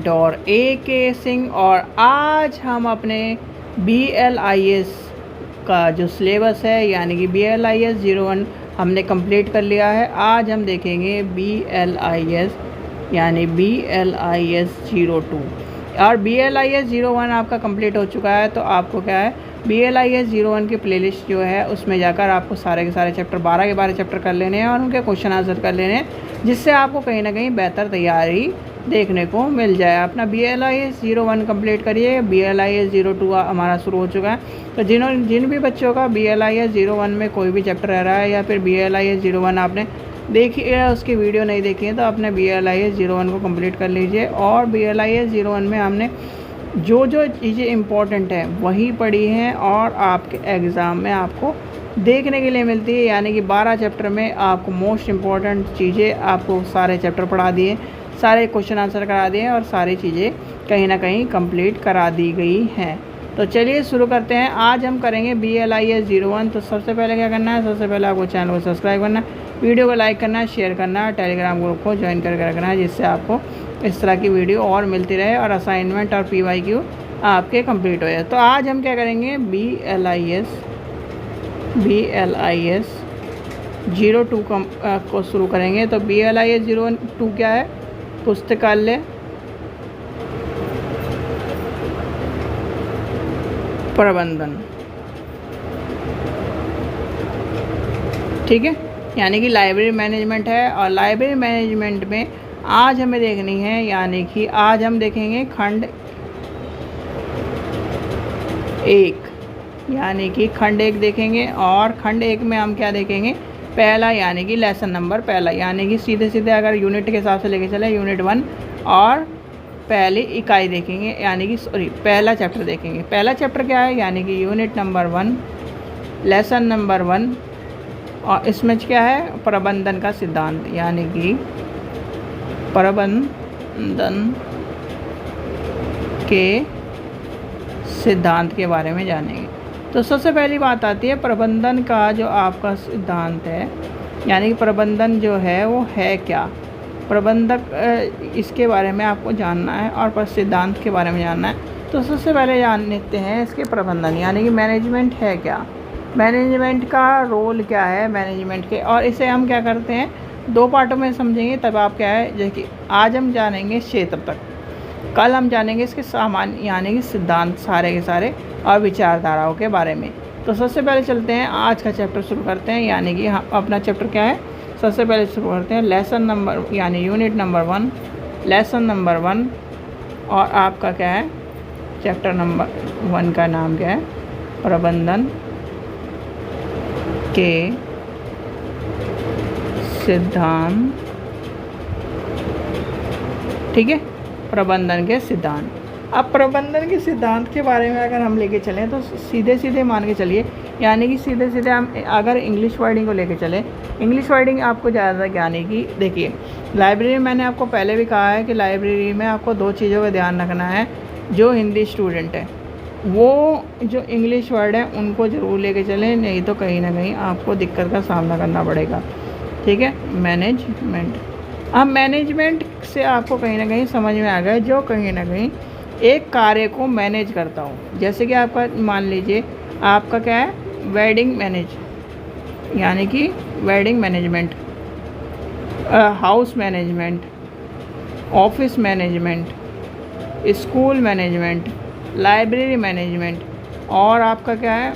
और AK सिंह। और आज हम अपने BLIS का जो सिलेबस है यानी कि BLIS 01 हमने कंप्लीट कर लिया है। आज हम देखेंगे BLIS यानी BLIS 02 और BLIS 01 आपका कंप्लीट हो चुका है। तो आपको क्या है, BLIS 01 की प्लेलिस्ट जो है उसमें जाकर आपको सारे के सारे चैप्टर 12 के 12 चैप्टर कर लेने हैं और उनके क्वेश्चन आंसर कर लेने हैं, जिससे आपको कहीं ना कहीं बेहतर तैयारी देखने को मिल जाए। अपना BLIS 01 कंप्लीट करिए। BLIS 02 हमारा शुरू हो चुका है। तो जिन भी बच्चों का BLIS 01 में कोई भी चैप्टर रह रहा है या फिर BLIS 01 आपने देखी है, उसकी वीडियो नहीं देखी है, तो अपने BLIS 01 को कंप्लीट कर लीजिए। और BLIS 01 में हमने जो जो चीज़ें इम्पोर्टेंट हैं वही पढ़ी हैं और आपके एग्ज़ाम में आपको देखने के लिए मिलती है। यानी कि 12 चैप्टर में आपको मोस्ट इम्पॉर्टेंट चीज़ें आपको सारे चैप्टर पढ़ा दिए, सारे क्वेश्चन आंसर करा दिए और सारी चीज़ें कहीं ना कहीं कंप्लीट करा दी गई हैं। तो चलिए शुरू करते हैं। आज हम करेंगे BLIS 01। तो सबसे पहले क्या करना है, सबसे पहले आपको चैनल को सब्सक्राइब करना है, वीडियो को लाइक करना है, शेयर करना है, टेलीग्राम ग्रुप को ज्वाइन करके रखना है, जिससे आपको इस तरह की वीडियो और मिलती रहे और असाइनमेंट और PYQ आपके कंप्लीट हो जाए। तो आज हम क्या करेंगे, BLIS 02 को शुरू करेंगे। तो BLIS 02 क्या है, पुस्तकालय प्रबंधन, ठीक है, यानी कि लाइब्रेरी मैनेजमेंट है। और लाइब्रेरी मैनेजमेंट में आज हमें देखनी है, यानी कि आज हम देखेंगे खंड 1, यानी कि खंड 1 देखेंगे। और खंड 1 में हम क्या देखेंगे, पहला यानी कि लेसन नंबर पहला, यानी कि सीधे सीधे अगर यूनिट के हिसाब से लेके चले यूनिट 1 और पहली इकाई देखेंगे, यानी कि पहला चैप्टर देखेंगे। पहला चैप्टर क्या है, यानी कि यूनिट नंबर 1 लेसन नंबर 1। और इसमें क्या है, प्रबंधन का सिद्धांत, यानी कि प्रबंधन के सिद्धांत के बारे में जानेंगे। तो सबसे पहली बात आती है प्रबंधन का जो आपका सिद्धांत है, यानी कि प्रबंधन जो है वो है क्या, प्रबंधक इसके बारे में आपको जानना है और सिद्धांत के बारे में जानना है। तो सबसे पहले जान लेते हैं इसके प्रबंधन, यानी कि मैनेजमेंट है क्या, मैनेजमेंट का रोल क्या है मैनेजमेंट के। और इसे हम क्या करते हैं, 2 पार्टों में समझेंगे, तब आप क्या है, जैसे कि आज हम जानेंगे क्षेत्र तक, कल हम जानेंगे इसके सामान्य यानी कि सिद्धांत सारे के सारे और विचारधाराओं के बारे में। तो सबसे पहले चलते हैं, आज का चैप्टर शुरू करते हैं। यानी कि अपना चैप्टर क्या है, सबसे पहले शुरू करते हैं लेसन नंबर यानी यूनिट नंबर 1, लेसन नंबर 1। और आपका क्या है, चैप्टर नंबर 1 का नाम क्या है, प्रबंधन के सिद्धांत, ठीक है, प्रबंधन के सिद्धांत। अब प्रबंधन के सिद्धांत के बारे में अगर हम लेके चलें तो सीधे सीधे मान के चलिए, यानी कि सीधे सीधे हम अगर इंग्लिश वर्डिंग को लेके चलें, इंग्लिश वर्डिंग आपको ज़्यादा यानी कि देखिए, लाइब्रेरी मैंने आपको पहले भी कहा है कि लाइब्रेरी में आपको 2 चीज़ों का ध्यान रखना है। जो हिंदी स्टूडेंट है वो जो इंग्लिश वर्ड है उनको ज़रूर लेके चलें, नहीं तो कहीं ना कहीं आपको दिक्कत का सामना करना पड़ेगा, ठीक है। मैनेजमेंट, अब मैनेजमेंट से आपको कहीं ना कहीं समझ में आ गया, जो कहीं ना कहीं एक कार्य को मैनेज करता हूँ। जैसे कि आपका मान लीजिए आपका क्या है, वेडिंग मैनेज, यानी कि wedding management, house management, office management, school management, library management, और आपका क्या है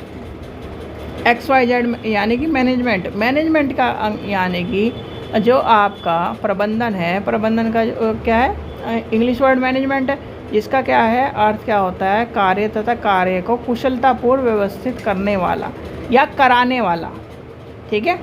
XYZ, यानी कि मैनेजमेंट का यानी कि जो आपका प्रबंधन है, प्रबंधन का क्या है, इंग्लिश वर्ड मैनेजमेंट है, जिसका क्या है अर्थ क्या होता है, कार्य तथा कार्य को कुशलतापूर्व व्यवस्थित करने वाला या कराने वाला, ठीक है,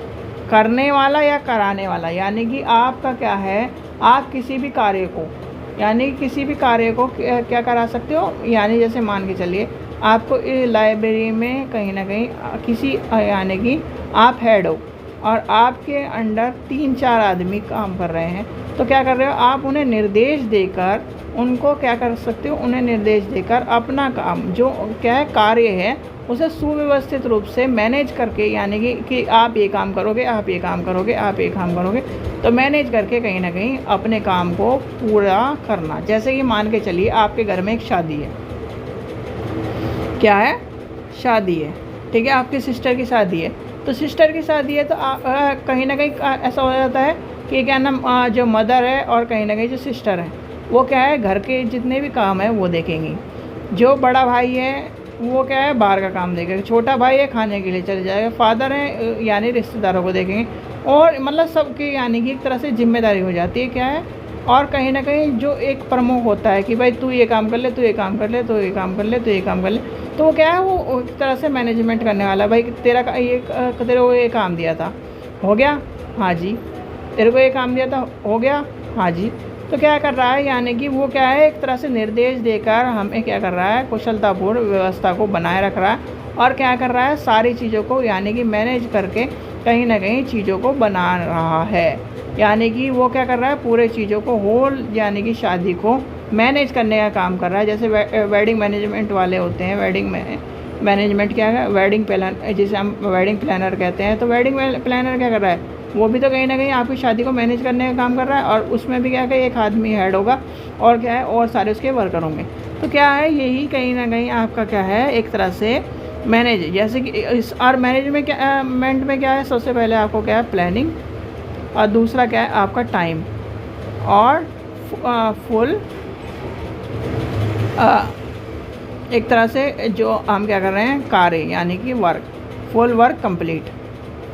करने वाला या कराने वाला। यानी कि आपका क्या है, आप किसी भी कार्य को यानी किसी भी कार्य को क्या करा सकते हो, यानी जैसे मान के चलिए आपको लाइब्रेरी में कहीं ना कहीं किसी यानी कि आप हेड हो और आपके अंडर 3-4 आदमी काम कर रहे हैं, तो क्या कर रहे हो आप, उन्हें निर्देश देकर उनको क्या कर सकते हो, उन्हें निर्देश देकर अपना काम जो क्या है कार्य है उसे सुव्यवस्थित रूप से मैनेज करके, यानी कि आप ये काम करोगे, आप ये काम करोगे, आप ये काम करोगे, तो मैनेज करके कहीं ना कहीं अपने काम को पूरा करना। जैसे कि मान के चलिए आपके घर में एक शादी है, क्या है, शादी है, ठीक है, आपकी सिस्टर की शादी है। तो सिस्टर की शादी है तो कहीं ना कहीं ऐसा हो जाता है कि क्या नाम जो मदर है और कहीं ना कहीं जो सिस्टर है वो क्या है घर के जितने भी काम है वो देखेंगी। जो बड़ा भाई है वो क्या है बाहर का काम देखेगा, छोटा भाई है खाने के लिए चले जाएगा, फादर है यानी रिश्तेदारों को देखेंगे, और मतलब सबकी यानी कि एक तरह से जिम्मेदारी हो जाती है क्या है। और कहीं ना कहीं जो एक प्रमुख होता है कि भाई तू ये काम कर ले, तू ये काम कर ले, तू ये काम कर ले, तू ये काम कर ले, तो वो क्या है वो एक तरह से मैनेजमेंट करने वाला, भाई तेरे को ये काम दिया था, हो गया, हाँ जी, तेरे को ये काम दिया था, हो गया, हाँ जी। तो क्या कर रहा है, यानी कि वो क्या है एक तरह से निर्देश देकर हमें क्या कर रहा है, कुशलतापूर्ण व्यवस्था को बनाए रख रहा है, और क्या कर रहा है सारी चीज़ों को यानी कि मैनेज करके कहीं ना कहीं चीज़ों को बना रहा है। यानी कि वो क्या कर रहा है पूरे चीज़ों को होल यानी कि शादी को मैनेज करने का काम कर रहा है। जैसे वेडिंग मैनेजमेंट वाले होते हैं, वेडिंग मैनेजमेंट क्या है, वेडिंग प्लान, जिसे हम वेडिंग प्लानर कहते हैं। तो वेडिंग प्लानर क्या कर रहा है, वो भी तो कहीं ना कहीं आपकी शादी को मैनेज करने का काम कर रहा है, और उसमें भी क्या है एक आदमी हेड होगा और क्या है और सारे उसके वर्कर होंगे। तो क्या है यही कहीं ना कहीं आपका क्या है एक तरह से मैनेज, जैसे कि इस और मैनेजमेंट में क्या है, सबसे पहले आपको क्या है प्लानिंग, और दूसरा क्या है आपका टाइम, और फुल एक तरह से जो हम क्या कर रहे हैं कार्य यानी कि वर्क, फुल वर्क कंप्लीट।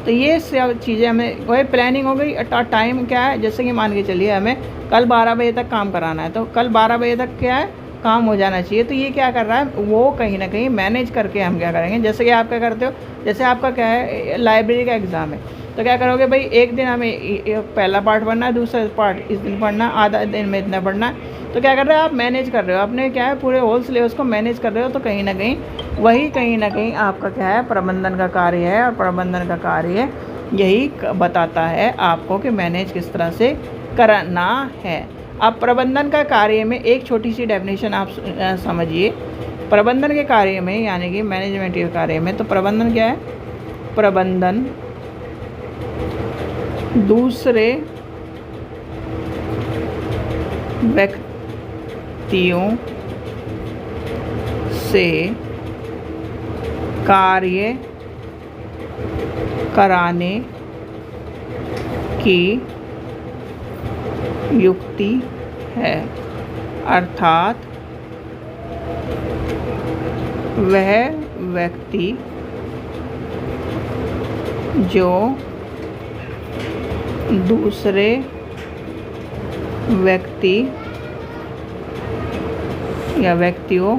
तो ये सब चीज़ें हमें वही प्लानिंग हो गई। टाइम क्या है, जैसे कि मान के चलिए हमें कल 12 बजे तक काम कराना है, तो कल 12 बजे तक क्या है काम हो जाना चाहिए। तो ये क्या कर रहा है वो कहीं ना कहीं मैनेज करके हम क्या करेंगे, जैसे कि आप क्या करते हो, जैसे आपका क्या है लाइब्रेरी का एग्ज़ाम है, तो क्या करोगे भाई एक दिन हमें पहला पार्ट पढ़ना है, दूसरा पार्ट इस दिन पढ़ना, आधा दिन में इतना पढ़ना है। तो क्या कर रहे हो आप मैनेज कर रहे हो, आपने क्या है पूरे होल सिलेबस को मैनेज कर रहे हो। तो कहीं ना कहीं वही कहीं ना कहीं आपका क्या है प्रबंधन का कार्य है, और प्रबंधन का कार्य यही बताता है आपको कि मैनेज किस तरह से करना है। अब प्रबंधन का कार्य में एक छोटी सी डेफिनेशन आप समझिए। प्रबंधन के कार्य में यानी कि मैनेजमेंट के कार्य में, तो प्रबंधन क्या है, प्रबंधन दूसरे व्यक्तियों से कार्य कराने की युक्ति है, अर्थात वह व्यक्ति जो दूसरे व्यक्ति या व्यक्तियों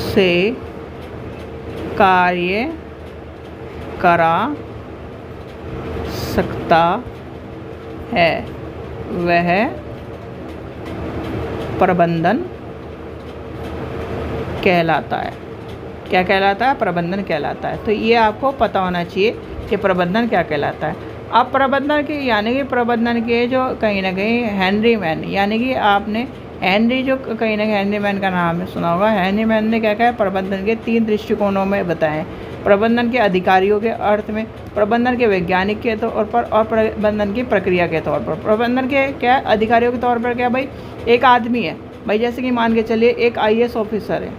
से कार्य करा सकता है वह प्रबंधन कहलाता है। क्या कहलाता है, प्रबंधन कहलाता है। तो ये आपको पता होना चाहिए कि प्रबंधन क्या कहलाता है। अब प्रबंधन की यानी कि प्रबंधन के जो कहीं ना कहीं हेनरी मैन, यानी कि आपने हेनरी जो कहीं ना कहीं हेनरी मैन का नाम सुना होगा। हेनरी मैन ने क्या कहा, प्रबंधन के 3 दृष्टिकोणों में बताएं। प्रबंधन के अधिकारियों के अर्थ में, प्रबंधन के वैज्ञानिक के तौर पर, और प्रबंधन की प्रक्रिया के तौर पर। प्रबंधन के क्या अधिकारियों के तौर पर क्या भाई, एक आदमी है भाई, जैसे कि मान के चलिए एक IAS ऑफिसर है,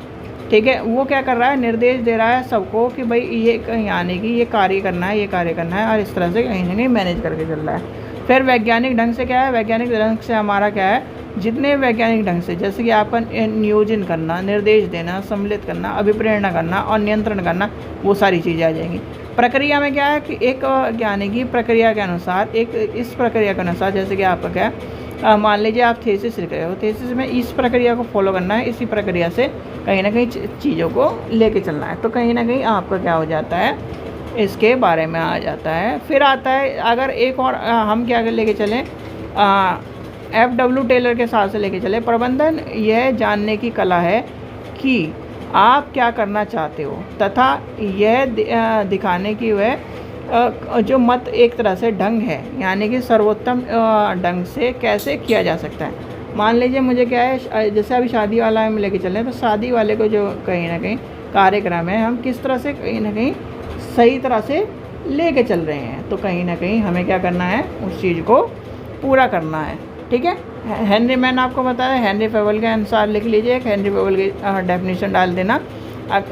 ठीक है, वो क्या कर रहा है, निर्देश दे रहा है सबको कि भाई ये यानी कि ये कार्य करना है, ये कार्य करना है, और इस तरह से कहीं ना कहीं मैनेज करके चल रहा है। फिर वैज्ञानिक ढंग से क्या है, वैज्ञानिक ढंग से हमारा क्या है, जितने वैज्ञानिक ढंग से जैसे कि आपका नियोजन करना, निर्देश देना, सम्मिलित करना, अभिप्रेरणा करना और नियंत्रण करना, वो सारी चीज़ें आ जाएंगी। प्रक्रिया में क्या है कि एक यानी कि प्रक्रिया के अनुसार, एक इस प्रक्रिया के अनुसार, जैसे कि आपका क्या है, मान लीजिए आप थीसिस लिख रहे हो, थीसिस में इस प्रक्रिया को फॉलो करना है, इसी प्रक्रिया से कहीं ना कहीं चीज़ों को लेके चलना है। तो कहीं ना कहीं आपका क्या हो जाता है, इसके बारे में आ जाता है। फिर आता है अगर एक और हम क्या लेके चलें, FW टेलर के हिसाब से लेके चले, प्रबंधन यह जानने की कला है कि आप क्या करना चाहते हो, तथा यह दिखाने की वह जो मत एक तरह से ढंग है, यानी कि सर्वोत्तम ढंग से कैसे किया जा सकता है। मान लीजिए मुझे क्या है, जैसे अभी शादी वाला हम लेके चल रहे हैं, तो शादी वाले को जो कहीं ना कहीं कार्यक्रम है, हम किस तरह से कहीं ना कहीं सही तरह से लेके चल रहे हैं, तो कहीं ना कहीं हमें क्या करना है, उस चीज़ को पूरा करना है। ठीक है, हेनरी, मैंने आपको बताया हेनरी फेवल के अनुसार लिख लीजिए, एक हेनरी फेवल की डेफिनेशन डाल देना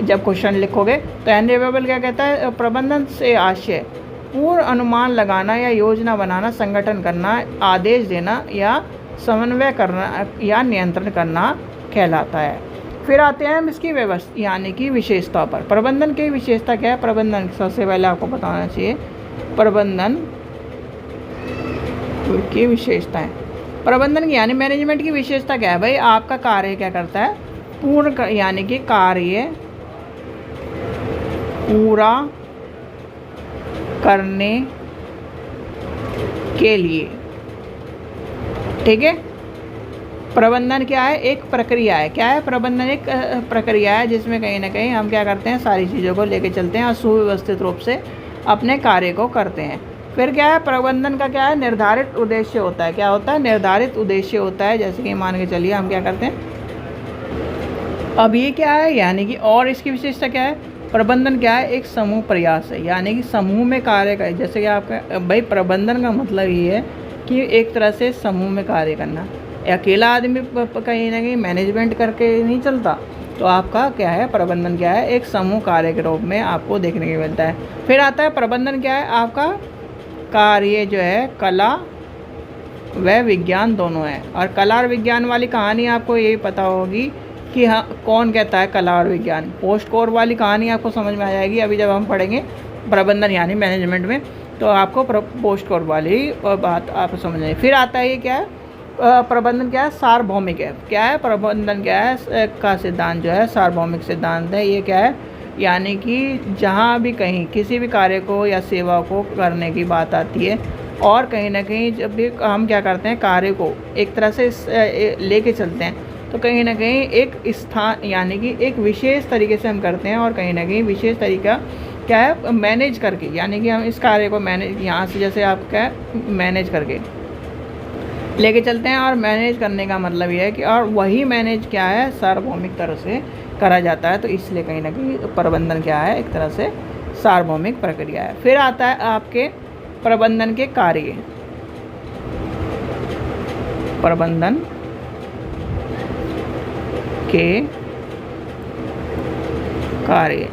जब क्वेश्चन लिखोगे। तो हेनरी फेवल क्या कहता है, प्रबंधन से आशय पूर्ण अनुमान लगाना या योजना बनाना, संगठन करना, आदेश देना या समन्वय करना या नियंत्रण करना कहलाता है। फिर आते हैं हम इसकी व्यवस्था यानी कि विशेषता पर। प्रबंधन की विशेषता क्या है? प्रबंधन सबसे पहले आपको बताना चाहिए प्रबंधन की विशेषताएं। प्रबंधन की यानी मैनेजमेंट की विशेषता क्या है भाई? आपका कार्य क्या करता है, पूर्ण यानी कि कार्य पूरा करने के लिए। ठीक है, प्रबंधन क्या है? एक प्रक्रिया है। क्या है प्रबंधन? एक प्रक्रिया है जिसमें कहीं ना कहीं हम क्या करते हैं, सारी चीज़ों को लेके चलते हैं और सुव्यवस्थित रूप से अपने कार्य को करते हैं। फिर क्या है, प्रबंधन का क्या है, निर्धारित उद्देश्य होता है। क्या होता है? निर्धारित उद्देश्य होता है। जैसे कि मान के चलिए हम क्या करते हैं, अब ये क्या है यानी कि, और इसकी विशेषता क्या है, प्रबंधन क्या है, एक समूह प्रयास है, यानी कि समूह में कार्य का। जैसे कि आपका भाई प्रबंधन का मतलब ये है कि एक तरह से समूह में कार्य करना। अकेला आदमी कहीं ना कहीं मैनेजमेंट करके नहीं चलता। तो आपका क्या है, प्रबंधन क्या है, एक समूह कार्य के रूप में आपको देखने को मिलता है। फिर आता है प्रबंधन क्या है, आपका कार्य जो है कला व विज्ञान दोनों है। और कला और विज्ञान वाली कहानी आपको यही पता होगी कि हाँ कौन कहता है कला और विज्ञान। पोस्ट कोर वाली कहानी आपको समझ में आ जाएगी अभी जब हम पढ़ेंगे प्रबंधन यानी मैनेजमेंट में, तो आपको पोस्ट कोर वाली बात आप समझ लेंगे। फिर आता है ये क्या है, प्रबंधन क्या है, सार्वभौमिक है। क्या है प्रबंधन, क्या है का सिद्धांत जो है सार्वभौमिक सिद्धांत है। ये क्या है, यानी कि जहाँ भी कहीं किसी भी कार्य को या सेवा को करने की बात आती है, और कहीं ना कहीं जब भी हम क्या करते हैं, कार्य को एक तरह से लेके चलते हैं, तो कहीं ना कहीं एक स्थान यानी कि एक विशेष तरीके से हम करते हैं, और कहीं ना कहीं विशेष तरीका क्या है, मैनेज करके, यानी कि हम इस कार्य को मैनेज यहाँ से जैसे आप क्या मैनेज करके लेके चलते हैं। और मैनेज करने का मतलब ये है कि, और वही मैनेज क्या है, सार्वभौमिक तरह से करा जाता है। तो इसलिए कहीं ना कहीं प्रबंधन क्या है, एक तरह से सार्वभौमिक प्रक्रिया है। फिर आता है आपके प्रबंधन के कार्य। प्रबंधन के कार्य,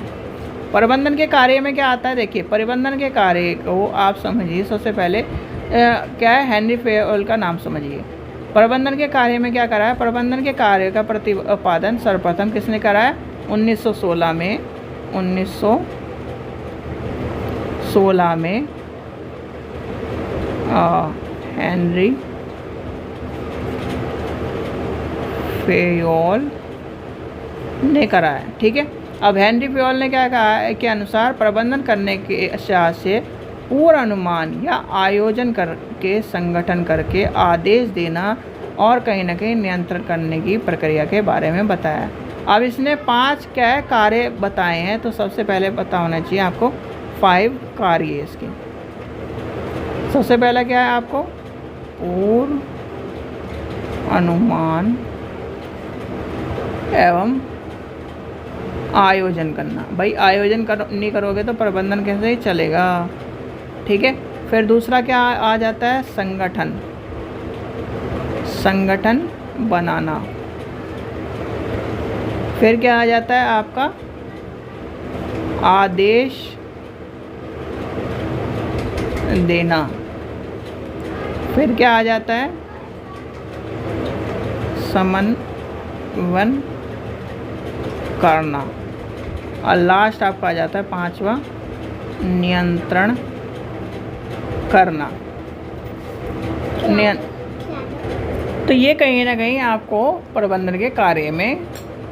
प्रबंधन के कार्य में क्या आता है, देखिए प्रबंधन के कार्य को आप समझिए। सबसे पहले क्या है, हेनरी फेवल का नाम समझिए। प्रबंधन के कार्य में क्या करा है, प्रबंधन के कार्य का प्रतिपादन सर्वप्रथम किसने करा है, 1916 में 1916 में हेनरी फेयोल ने करा है। ठीक है, अब हेनरी फेयोल ने क्या कहा है के अनुसार प्रबंधन करने के साथ से पूर्ण अनुमान या आयोजन करके, संगठन करके, आदेश देना और कहीं ना कहीं नियंत्रण करने की प्रक्रिया के बारे में बताया। अब इसने 5 क्या कार्य बताए हैं, तो सबसे पहले पता होना चाहिए आपको 5 कार्य इसके। सबसे पहला क्या है आपको, पूर्ण अनुमान एवं आयोजन करना। भाई आयोजन नहीं करोगे तो प्रबंधन कैसे चलेगा। ठीक है, फिर दूसरा क्या आ जाता है, संगठन, संगठन बनाना। फिर क्या आ जाता है आपका, आदेश देना। फिर क्या आ जाता है, समन्वय करना। और लास्ट आपका आ जाता है 5वां, नियंत्रण करना। तो ये कहीं ना कहीं आपको प्रबंधन के कार्य में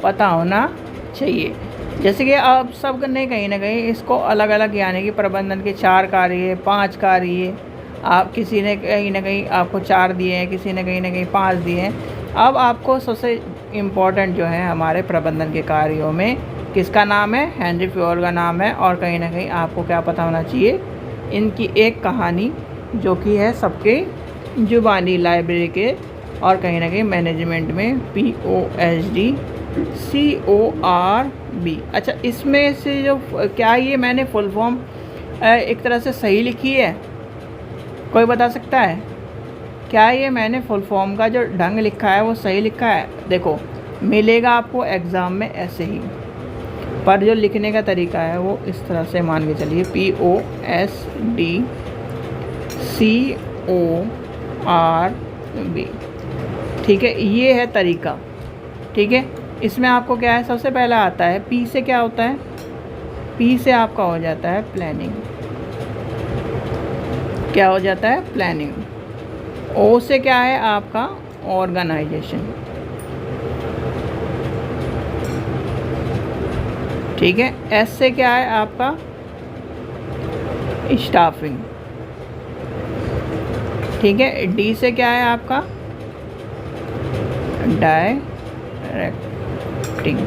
पता होना चाहिए। जैसे कि आप सब ने कहीं ना कहीं इसको अलग अलग, यानी कि प्रबंधन के 4 कार्य, 5 कार्य, आप किसी ने कहीं ना कहीं आपको 4 दिए हैं, किसी ने कहीं ना कहीं 5 दिए हैं। अब आपको सबसे इम्पोर्टेंट जो है हमारे प्रबंधन के कार्यों में किसका नाम है, हेनरी फेयोल का नाम है। और कहीं ना कहीं आपको क्या पता होना चाहिए, इनकी एक कहानी जो कि है सबके जुबानी लाइब्रेरी के और कहीं ना कहीं मैनेजमेंट में POSDCORB। अच्छा, इसमें से जो क्या ये मैंने फुल फॉर्म एक तरह से सही लिखी है? कोई बता सकता है क्या ये मैंने फुल फॉर्म का जो ढंग लिखा है वो सही लिखा है? देखो, मिलेगा आपको एग्ज़ाम में ऐसे ही, पर जो लिखने का तरीका है वो इस तरह से मान के चलिए, POSDCORB। ठीक है, ये है तरीका। ठीक है, इसमें आपको क्या है, सबसे पहले आता है P से क्या होता है? P से आपका हो जाता है प्लानिंग। क्या हो जाता है? प्लानिंग। O से क्या है आपका? ऑर्गेनाइजेशन। ठीक है, S से क्या है आपका? स्टाफिंग। ठीक है, D से क्या है आपका? डायरेक्टिंग।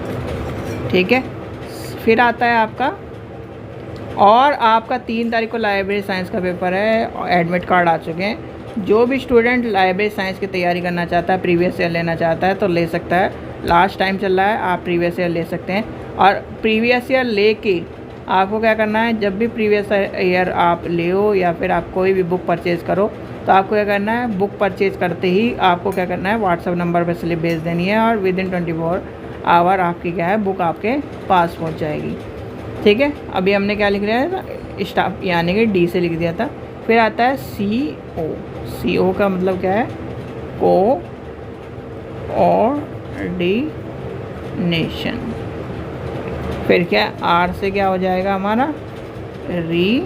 ठीक है, फिर आता है आपका, और आपका 3 तारीख को लाइब्रेरी साइंस का पेपर है, एडमिट कार्ड आ चुके हैं। जो भी स्टूडेंट लाइब्रेरी साइंस की तैयारी करना चाहता है, प्रीवियस ईयर लेना चाहता है तो ले सकता है। लास्ट टाइम चल रहा है, आप प्रीवियस ईयर ले सकते हैं। और प्रीवियस ईयर लेके आपको क्या करना है, जब भी प्रीवियस ईयर आप ले हो या फिर आप कोई भी बुक परचेज़ करो, तो आपको क्या करना है, बुक परचेज़ करते ही आपको क्या करना है, व्हाट्सएप नंबर पर स्लिप भेज देनी है और विद इन 24 आवर आपकी क्या है, बुक आपके पास पहुँच जाएगी। ठीक है, अभी हमने क्या लिख दिया था, स्टाफ यानी कि D से लिख दिया था। फिर आता है CO। CO का मतलब क्या है? कोऑर्डिनेशन। फिर क्या, R से क्या हो जाएगा हमारा? रिपोर्टिंग।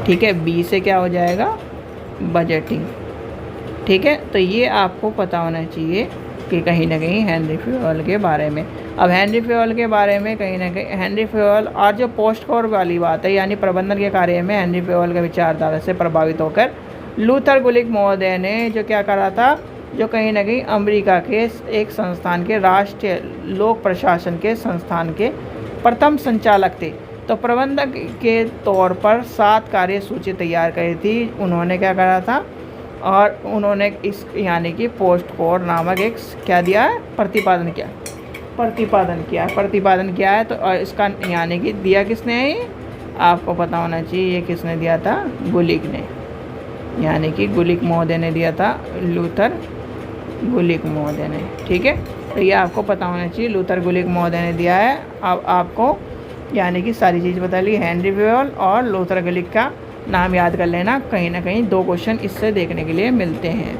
ठीक है, B से क्या हो जाएगा? बजटिंग। ठीक है, तो ये आपको पता होना चाहिए कि कहीं ना कहीं हेनरी फ्यूअल के बारे में। अब हेनरी फ्यूअल के बारे में कहीं ना कहीं हेनरी फ्यूअल और जो पोस्ट कोर वाली बात है, यानी प्रबंधन के कार्य में हेनरी फ्यूअल के विचारधारा से प्रभावित होकर लूथर गुलिक महोदय ने जो क्या करा था, जो कहीं ना कहीं अमेरिका के एक संस्थान के राष्ट्रीय लोक प्रशासन के संस्थान के प्रथम संचालक थे। तो प्रबंधक के तौर पर 7 कार्य सूची तैयार करी थी उन्होंने। क्या करा था, और उन्होंने इस यानी कि पोस्ट कोर नामक एक क्या दिया है, प्रतिपादन किया है। तो इसका यानी कि दिया किसने है, ये आपको पता होना चाहिए, ये किसने दिया था? गुलिक ने, यानी कि गुलिक महोदय ने दिया था, लूथर गुलिक महोदय ने। ठीक है, तो ये आपको पता होना चाहिए, लूथर गुलिक महोदय ने दिया है। अब आपको यानी कि सारी चीज़ बता ली, हेनरी फ्यूअल और लूथर गुलिक का नाम याद कर लेना, कहीं ना कहीं 2 क्वेश्चन इससे देखने के लिए मिलते हैं।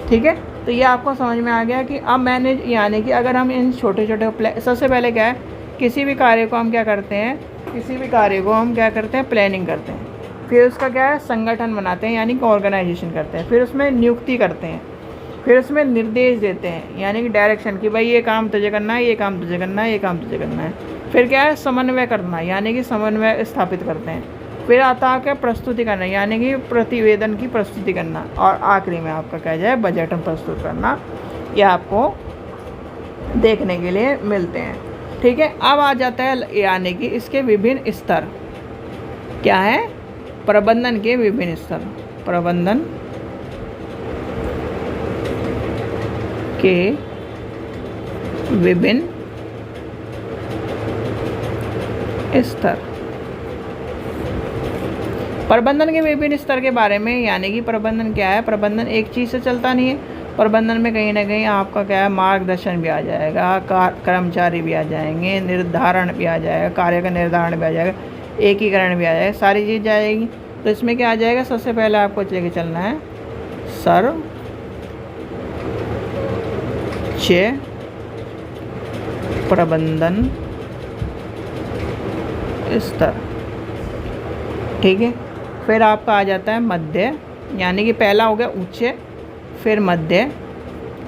ठीक है, तो ये आपको समझ में आ गया कि अब मैंने यानी कि अगर हम इन छोटे छोटे सबसे पहले क्या है, किसी भी कार्य को हम क्या करते हैं, प्लानिंग करते हैं। फिर उसका क्या है, संगठन बनाते हैं, यानी कि ऑर्गेनाइजेशन करते हैं। फिर उसमें नियुक्ति करते हैं, फिर उसमें निर्देश देते हैं, यानी कि डायरेक्शन, कि भाई ये काम तुझे करना है, ये काम तुझे करना है, ये काम तुझे करना है। फिर क्या है, समन्वय करना, यानी कि समन्वय स्थापित करते हैं। फिर आता है क्या, प्रस्तुति करना, यानी कि प्रतिवेदन की प्रस्तुति करना। और आखिरी में आपका क्या जाए, बजट प्रस्तुत करना। ये आपको देखने के लिए मिलते हैं। ठीक है, अब आ जाता है यानी कि इसके विभिन्न स्तर क्या है, प्रबंधन के विभिन्न स्तर। प्रबंधन के विभिन्न स्तर। प्रबंधन के विभिन्न स्तर के बारे में, यानी कि प्रबंधन क्या है, प्रबंधन एक चीज़ से चलता नहीं है। प्रबंधन में कहीं ना कहीं आपका क्या है, मार्गदर्शन भी आ जाएगा, कर्मचारी भी आ जाएंगे, निर्धारण भी आ जाएगा, कार्य का निर्धारण भी आ जाएगा, एकीकरण भी आ जाएगा, सारी चीज़ जाएगी। तो इसमें क्या आ जाएगा, सबसे पहले आपको लेके चलना है सर्वोच्च प्रबंधन स्तर। ठीक है, फिर आपका आ जाता है मध्य, यानी कि पहला हो गया उच्च, फिर मध्य,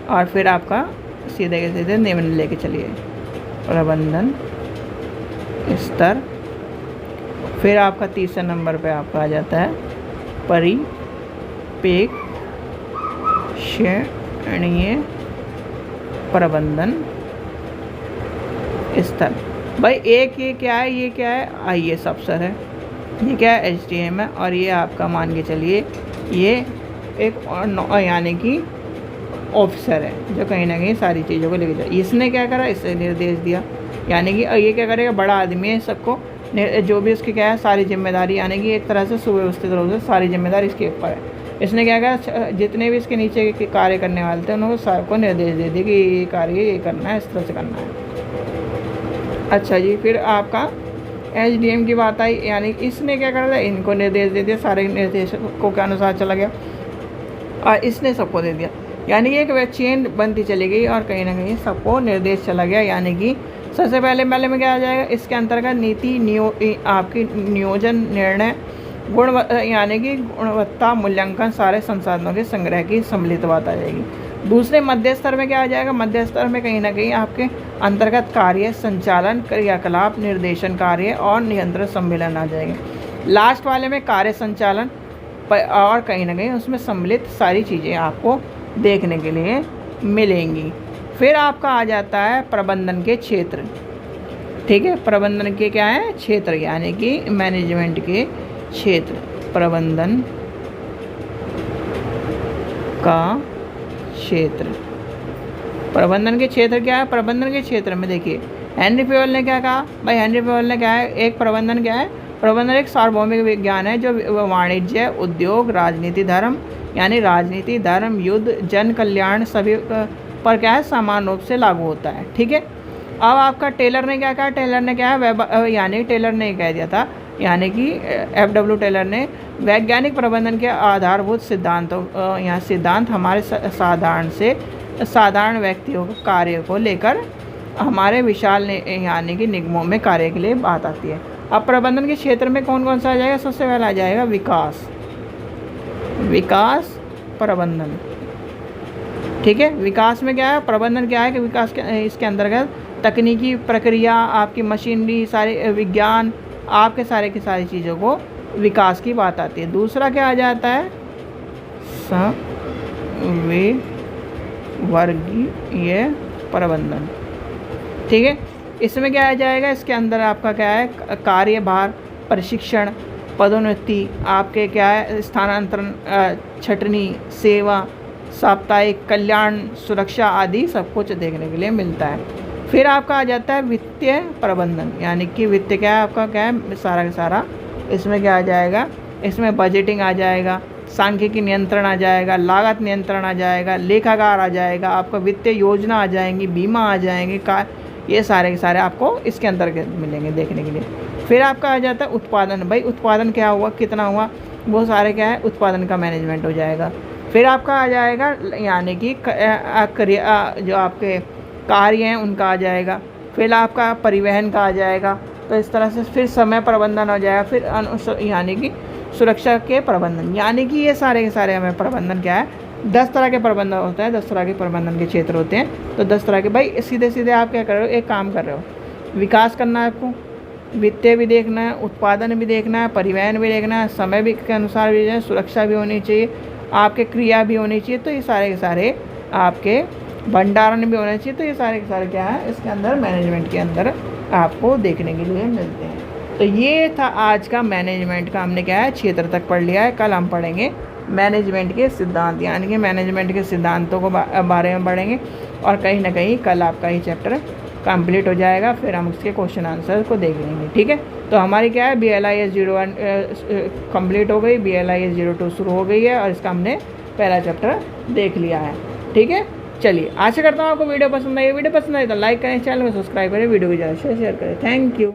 और फिर आपका सीधे के सीधे निम्न लेके चलिए, प्रबंधन स्तर। फिर आपका तीसरे नंबर पे आपका आ जाता है परिप्रेक्षणीय प्रबंधन स्तर। भाई एक ये क्या है, IAS अफसर है, ये क्या है, SDM है, और ये आपका मान के चलिए ये एक यानी कि ऑफिसर है जो कहीं ना कहीं सारी चीज़ों को लेके जाए। इसने क्या करा, इससे निर्देश दिया, यानी कि ये क्या करेगा, बड़ा आदमी है, सबको जो भी उसकी क्या है सारी जिम्मेदारी, यानी कि एक तरह से सुव्यवस्थित रूप से सारी जिम्मेदारी इसके ऊपर है। इसने क्या कहा, जितने भी इसके नीचे के कार्य करने वाले थे उनको सबको निर्देश दे दिए कि ये कार्य ये करना है, इस तरह से करना है। अच्छा जी, फिर आपका SDM की बात आई, यानी इसने क्या करा था, इनको निर्देश दे दिया, सारे निर्देशकों के अनुसार चला गया और इसने सबको दे दिया, यानी कि एक चेन बनती चली गई और कहीं ना कहीं सबको निर्देश चला गया। यानी कि सबसे पहले में क्या आ जाएगा, इसके अंतर्गत नीति आपकी नियोजन निर्णय यानी कि गुणवत्ता मूल्यांकन सारे संसाधनों के संग्रह की सम्मिलित बात आ जाएगी। दूसरे मध्य स्तर में क्या आ जाएगा, मध्य स्तर में कहीं ना कहीं आपके अंतर्गत कार्य संचालन क्रियाकलाप निर्देशन कार्य और नियंत्रण सम्मेलन आ जाएंगे। लास्ट वाले में कार्य संचालन और कहीं ना कहीं उसमें सम्मिलित सारी चीज़ें आपको देखने के लिए मिलेंगी। फिर आपका आ जाता है प्रबंधन के क्षेत्र, ठीक है, प्रबंधन के क्या है क्षेत्र, यानी कि मैनेजमेंट के क्षेत्र, प्रबंधन का क्षेत्र। प्रबंधन के क्षेत्र क्या है, प्रबंधन के क्षेत्र में देखिए हेनरी फेवल ने क्या कहा भाई, हेनरी फेवल ने क्या है, एक प्रबंधन क्या है, प्रबंधन एक सार्वभौमिक विज्ञान है जो वाणिज्य, उद्योग, राजनीति, धर्म, यानी राजनीति, धर्म, युद्ध, जन कल्याण सभी पर क्या है समान रूप से लागू होता है, ठीक है। अब आपका टेलर ने क्या कहा, टेलर ने क्या है यानी टेलर ने कह दिया था, यानी कि FW टेलर ने वैज्ञानिक प्रबंधन के आधारभूत सिद्धांतों यहाँ सिद्धांत हमारे साधारण व्यक्तियों के कार्य को लेकर हमारे विशाल यानी कि निगमों में कार्य के लिए बात आती है। अब प्रबंधन के क्षेत्र में कौन कौन सा आ जाएगा, सबसे पहला आ जाएगा विकास प्रबंधन, ठीक है। विकास में क्या है, प्रबंधन क्या है कि विकास के इसके अंतर्गत तकनीकी प्रक्रिया, आपकी मशीनरी, सारे विज्ञान, आपके सारे की सारी चीज़ों को विकास की बात आती है। दूसरा क्या आ जाता है, वर्गीय प्रबंधन, ठीक है। इसमें क्या आ जाएगा, इसके अंदर आपका क्या है कार्यभार, प्रशिक्षण, पदोन्नति, आपके क्या है स्थानांतरण, छटनी, सेवा, साप्ताहिक, कल्याण, सुरक्षा आदि सब कुछ देखने के लिए मिलता है। फिर आपका आ जाता है वित्तीय प्रबंधन, यानी कि वित्त क्या है आपका क्या है सारा का सारा, इसमें क्या आ जाएगा, इसमें बजटिंग आ जाएगा, सांख्यिकी नियंत्रण आ जाएगा, लागत नियंत्रण आ जाएगा, लेखाकार आ जाएगा, आपका वित्तीय योजना आ जाएंगी, बीमा आ जाएंगे, ये सारे के सारे आपको इसके अंतर्गत मिलेंगे देखने के लिए। फिर आपका आ जाता है उत्पादन, भाई उत्पादन क्या हुआ, कितना हुआ, वो सारे क्या है उत्पादन का मैनेजमेंट हो जाएगा। फिर आपका आ जाएगा यानी कि जो आपके कार्य हैं उनका आ जाएगा। फिर आपका परिवहन का आ जाएगा, तो इस तरह से फिर समय प्रबंधन हो जाएगा। फिर यानी कि सुरक्षा के प्रबंधन, यानी कि ये सारे के सारे हमें प्रबंधन क्या है 10 तरह के प्रबंधन होता है, 10 तरह के प्रबंधन के क्षेत्र होते हैं। तो 10 तरह के, भाई सीधे सीधे आप क्या कर रहे हो, एक काम कर रहे हो, विकास करना है आपको, वित्तीय भी देखना है, उत्पादन भी देखना है, परिवहन भी देखना है, समय भी के अनुसार भी है, सुरक्षा भी होनी चाहिए, आपके क्रिया भी होनी चाहिए। तो ये सारे के सारे आपके भंडारण भी होना चाहिए। तो ये सारे के सारे क्या है इसके अंदर मैनेजमेंट के अंदर आपको देखने के लिए मिलते हैं। तो ये था आज का मैनेजमेंट का, हमने क्या है क्षेत्र तक पढ़ लिया है। कल हम पढ़ेंगे मैनेजमेंट के सिद्धांत, यानी कि मैनेजमेंट के सिद्धांतों को बारे में पढ़ेंगे और कहीं ना कहीं कल आपका ये चैप्टर कंप्लीट हो जाएगा। फिर हम उसके क्वेश्चन आंसर को देख लेंगे, ठीक है। तो हमारी क्या है BLIS 01 कंप्लीट हो गई, BLIS 02 शुरू हो गई है और इसका हमने पहला चैप्टर देख लिया है, ठीक है। चलिए, आशा करता हूँ आपको वीडियो पसंद आई। वीडियो पसंद आई तो लाइक करें, चैनल को सब्सक्राइब करें, वीडियो को ज़्यादा शेयर करें। Thank you.